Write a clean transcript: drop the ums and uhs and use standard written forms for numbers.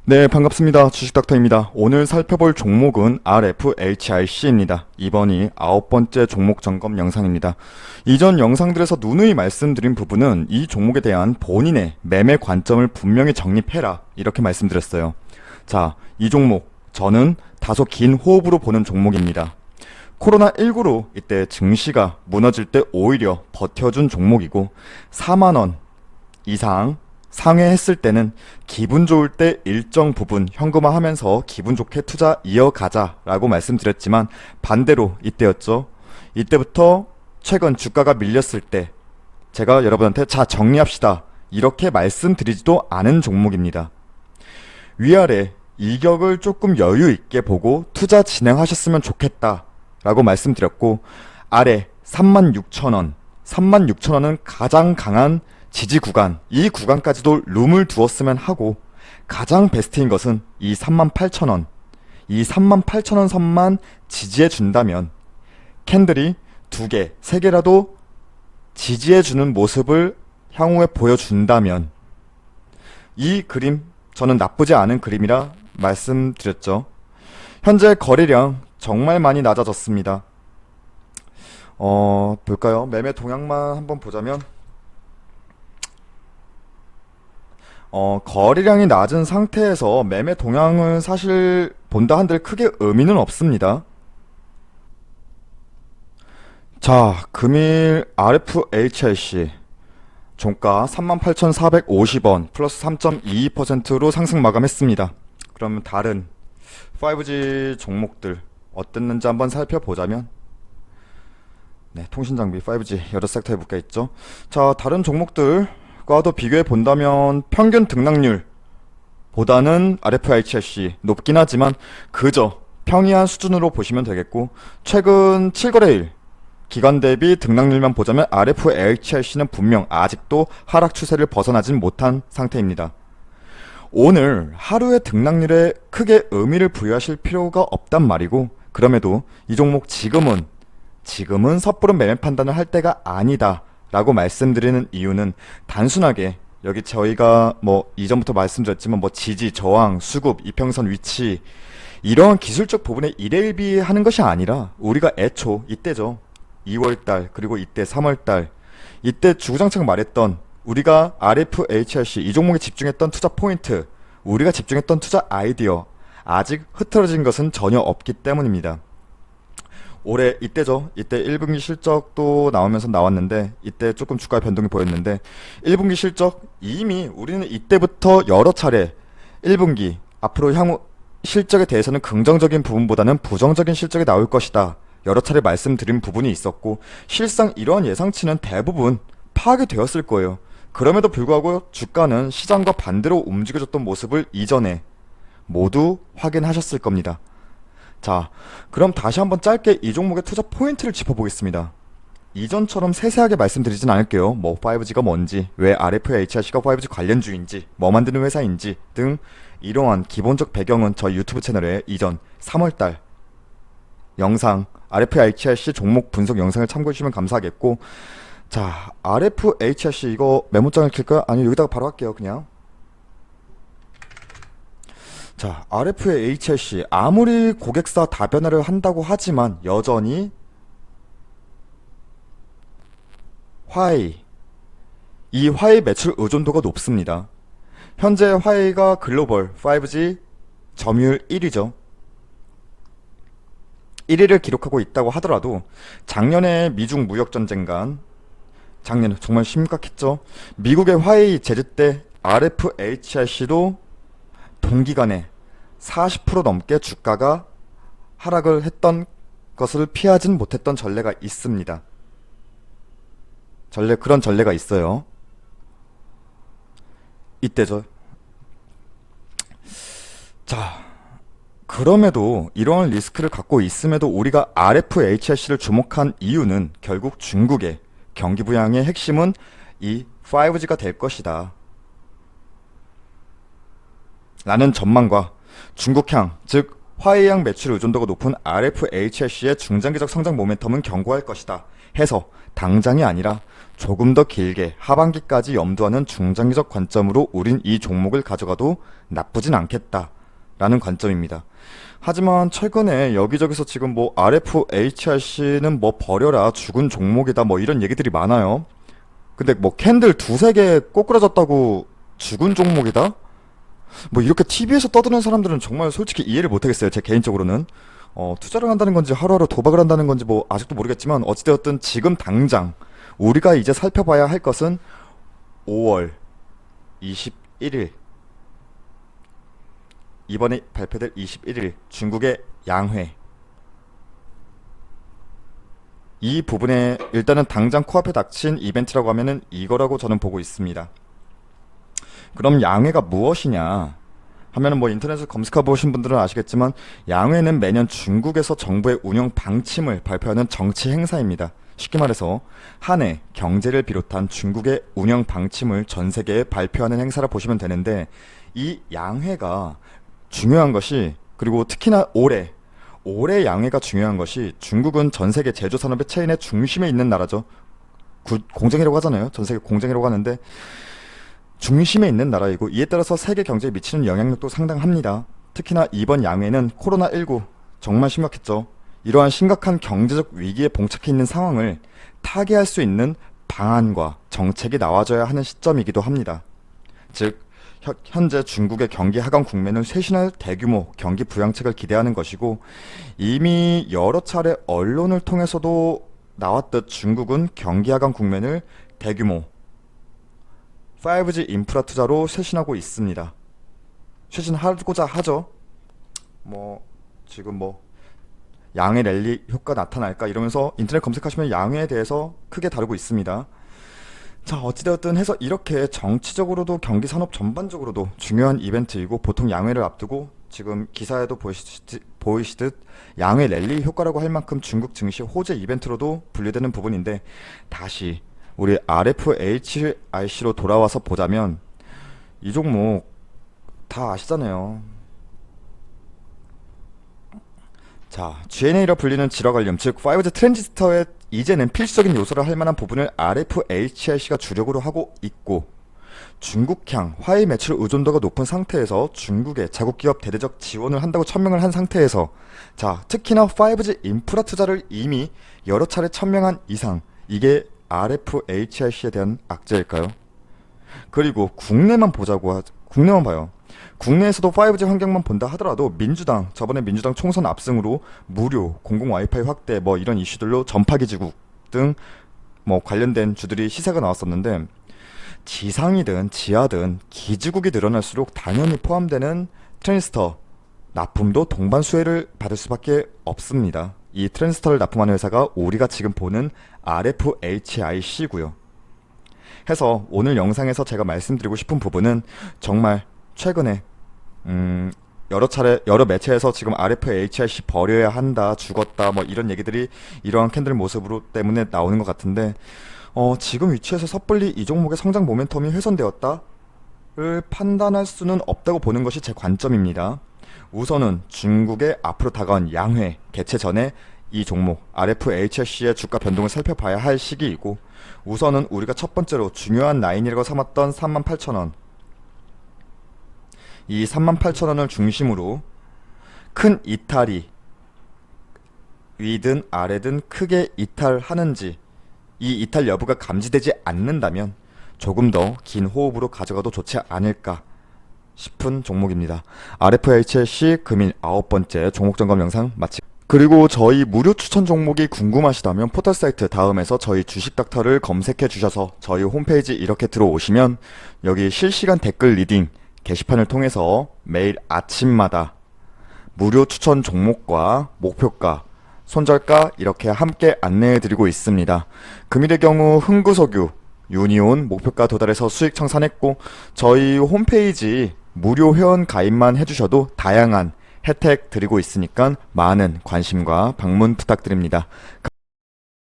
네, 반갑습니다. 주식닥터입니다. 오늘 살펴볼 종목은 RFHIC입니다. 이번이 9번째 종목 점검 영상입니다. 이전 영상들에서 누누이 말씀드린 부분은 이 종목에 대한 본인의 매매 관점을 분명히 정립해라, 이렇게 말씀드렸어요. 자, 이 종목 저는 다소 긴 호흡으로 보는 종목입니다. 코로나19로 이때 증시가 무너질 때 오히려 버텨준 종목이고 4만원 이상 상회했을 때는 기분 좋을 때 일정 부분 현금화하면서 기분 좋게 투자 이어가자 라고 말씀드렸지만 반대로 이때였죠. 이때부터 최근 주가가 밀렸을 때 제가 여러분한테 자 정리합시다 이렇게 말씀드리지도 않은 종목입니다. 위아래 이격을 조금 여유 있게 보고 투자 진행하셨으면 좋겠다 라고 말씀드렸고, 아래 36,000원 36,000원은 가장 강한 지지 구간, 이 구간까지도 룸을 두었으면 하고, 가장 베스트인 것은 이 38,000원 이 38,000원 선만 지지해 준다면, 캔들이 2개, 3개라도 지지해 주는 모습을 향후에 보여준다면 이 그림 저는 나쁘지 않은 그림이라 말씀드렸죠. 현재 거래량 정말 많이 낮아졌습니다. 볼까요? 매매 동향만 한번 보자면 거래량이 낮은 상태에서 매매 동향을 사실 본다 한들 크게 의미는 없습니다. 자, 금일 RFHIC 종가 38,450원 플러스 3.22%로 상승 마감했습니다. 그러면 다른 5G 종목들 어땠는지 한번 살펴보자면, 네, 통신장비 5G 여러 섹터에 묶여 있죠. 자, 다른 종목들과도 비교해 본다면 평균 등락률 보다는 RFHIC 높긴 하지만 그저 평이한 수준으로 보시면 되겠고, 최근 7거래일 기간 대비 등락률만 보자면 RFHIC는 분명 아직도 하락 추세를 벗어나진 못한 상태입니다. 오늘 하루의 등락률에 크게 의미를 부여하실 필요가 없단 말이고, 그럼에도 이 종목 지금은 섣부른 매매 판단을 할 때가 아니다 라고 말씀드리는 이유는 단순하게 여기 저희가 이전부터 말씀드렸지만 지지, 저항, 수급, 이평선 위치 이러한 기술적 부분에 일일비하는 것이 아니라, 우리가 애초 이때죠. 2월달 그리고 이때 3월달 이때 주구장창 말했던, 우리가 RFHIC 이 종목에 집중했던 투자 포인트, 우리가 집중했던 투자 아이디어 아직 흐트러진 것은 전혀 없기 때문입니다. 올해 이때죠. 이때 1분기 실적도 나왔는데 이때 조금 주가 변동이 보였는데, 1분기 실적 이미 우리는 이때부터 여러 차례 1분기 앞으로 향후 실적에 대해서는 긍정적인 부분보다는 부정적인 실적이 나올 것이다 여러 차례 말씀드린 부분이 있었고, 실상 이러한 예상치는 대부분 파악이 되었을 거예요. 그럼에도 불구하고 주가는 시장과 반대로 움직여줬던 모습을 이전에 모두 확인하셨을 겁니다. 자, 그럼 다시 한번 짧게 이 종목의 투자 포인트를 짚어보겠습니다. 이전처럼 세세하게 말씀드리진 않을게요. 5G가 뭔지, 왜 RFHIC가 5G 관련주인지, 뭐 만드는 회사인지 등 이러한 기본적 배경은 저희 유튜브 채널에 이전 3월달 영상 RFHIC 종목 분석 영상을 참고해주시면 감사하겠고, 자, RFHIC 이거 메모장을 킬까요? 아니, 여기다가 바로 할게요, 그냥. 자, RFHIC 아무리 고객사 다변화를 한다고 하지만 여전히 이 화웨이 매출 의존도가 높습니다. 현재 화웨이가 글로벌 5G 점유율 1위죠. 1위를 기록하고 있다고 하더라도 작년에 미중 무역전쟁간, 작년에 정말 심각했죠. 미국의 화웨이 제재 때 RFHIC도 동기간에 40% 넘게 주가가 하락을 했던 것을 피하진 못했던 전례가 있습니다. 그런 전례가 있어요. 이때죠. 자, 그럼에도 이러한 리스크를 갖고 있음에도 우리가 RFHIC를 주목한 이유는 결국 중국의 경기 부양의 핵심은 이 5G가 될 것이다 라는 전망과, 중국향, 즉 화웨이향 매출 의존도가 높은 RFHIC의 중장기적 성장 모멘텀은 견고할 것이다 해서 당장이 아니라 조금 더 길게 하반기까지 염두하는 중장기적 관점으로 우린 이 종목을 가져가도 나쁘진 않겠다라는 관점입니다. 하지만 최근에 여기저기서 지금 뭐 RFHRC는 뭐 버려라 죽은 종목이다 뭐 이런 얘기들이 많아요. 근데 뭐 캔들 두세 개 꼬꾸라졌다고 죽은 종목이다? 뭐 이렇게 TV에서 떠드는 사람들은 정말 솔직히 이해를 못하겠어요. 제 개인적으로는. 투자를 한다는 건지 하루하루 도박을 한다는 건지 뭐 아직도 모르겠지만 어찌되었든 지금 당장 우리가 이제 살펴봐야 할 것은 5월 21일 이번에 발표될 21일 중국의 양회 이 부분에 일단은 당장 코앞에 닥친 이벤트라고 하면은 이거라고 저는 보고 있습니다. 그럼 양회가 무엇이냐 하면은 뭐 인터넷에서 검색해 보신 분들은 아시겠지만 양회는 매년 중국에서 정부의 운영 방침을 발표하는 정치 행사입니다. 쉽게 말해서 한 해 경제를 비롯한 중국의 운영 방침을 전 세계에 발표하는 행사라 보시면 되는데 이 양회가 중요한 것이 그리고 특히나 올해 양회가 중요한 것이 중국은 전 세계 제조 산업의 체인의 중심에 있는 나라죠. 공정이라고 하잖아요. 전 세계 공정이라고 하는데 중심에 있는 나라이고 이에 따라서 세계 경제에 미치는 영향력도 상당합니다. 특히나 이번 양회는 코로나19 정말 심각했죠. 이러한 심각한 경제적 위기에 봉착해 있는 상황을 타개할 수 있는 방안과 정책이 나와줘야 하는 시점이기도 합니다. 즉 현재 중국의 경기 하강 국면을 쇄신할 대규모 경기 부양책을 기대하는 것이고 이미 여러 차례 언론을 통해서도 나왔듯 중국은 경기 하강 국면을 대규모 5G 인프라 투자로 쇄신하고 있습니다. 쇄신하고자 하죠. 뭐 지금 뭐 양회 랠리 효과 나타날까 이러면서 인터넷 검색하시면 양회에 대해서 크게 다루고 있습니다. 자, 어찌되었든 해서 이렇게 정치적으로도 경기 산업 전반적으로도 중요한 이벤트이고 보통 양회를 앞두고 지금 기사에도 보이시듯 양회 랠리 효과라고 할 만큼 중국 증시 호재 이벤트로도 분류되는 부분인데 다시 우리 RFHIC로 돌아와서 보자면 이 종목 다 아시잖아요. 자, GNA라 불리는 질화 관련, 즉 5G 트랜지스터의 이제는 필수적인 요소라 할 만한 부분을 RFHIC가 주력으로 하고 있고 중국향 화해 매출 의존도가 높은 상태에서 중국에 자국 기업 대대적 지원을 한다고 천명을 한 상태에서 자, 특히나 5G 인프라 투자를 이미 여러 차례 천명한 이상 이게 RFHIC에 대한 악재일까요? 그리고 국내만 봐요. 국내에서도 5G 환경만 본다 하더라도 저번에 민주당 총선 압승으로 무료 공공 와이파이 확대 뭐 이런 이슈들로 전파기지국 등 뭐 관련된 주들이 시세가 나왔었는데 지상이든 지하든 기지국이 늘어날수록 당연히 포함되는 트랜지스터 납품도 동반 수혜를 받을 수밖에 없습니다. 이 트랜지스터를 납품하는 회사가 우리가 지금 보는 RFHIC고요. 해서 오늘 영상에서 제가 말씀드리고 싶은 부분은 정말 최근에 여러 매체에서 지금 RFHIC 버려야 한다, 죽었다 뭐 이런 얘기들이 이러한 캔들 모습으로 때문에 나오는 것 같은데 지금 위치에서 섣불리 이 종목의 성장 모멘텀이 훼손되었다를 판단할 수는 없다고 보는 것이 제 관점입니다. 우선은 중국의 앞으로 다가온 양회 개최 전에 이 종목 RFHIC의 주가 변동을 살펴봐야 할 시기이고 우선은 우리가 첫 번째로 중요한 라인이라고 삼았던 38,000원 이 38,000원을 중심으로 큰 이탈이 위든 아래든 크게 이탈하는지 이 이탈 여부가 감지되지 않는다면 조금 더 긴 호흡으로 가져가도 좋지 않을까 싶은 종목입니다. RFHIC 금일 9번째 종목 점검 영상 마치 그리고 저희 무료 추천 종목이 궁금하시다면 포털 사이트 다음에서 저희 주식 닥터를 검색해 주셔서 저희 홈페이지 이렇게 들어오시면 여기 실시간 댓글 리딩 게시판을 통해서 매일 아침마다 무료 추천 종목과 목표가, 손절가 이렇게 함께 안내해 드리고 있습니다. 금일의 경우 흥구석유, 유니온 목표가 도달해서 수익 청산했고 저희 홈페이지 무료 회원 가입만 해주셔도 다양한 혜택 드리고 있으니까 많은 관심과 방문 부탁드립니다.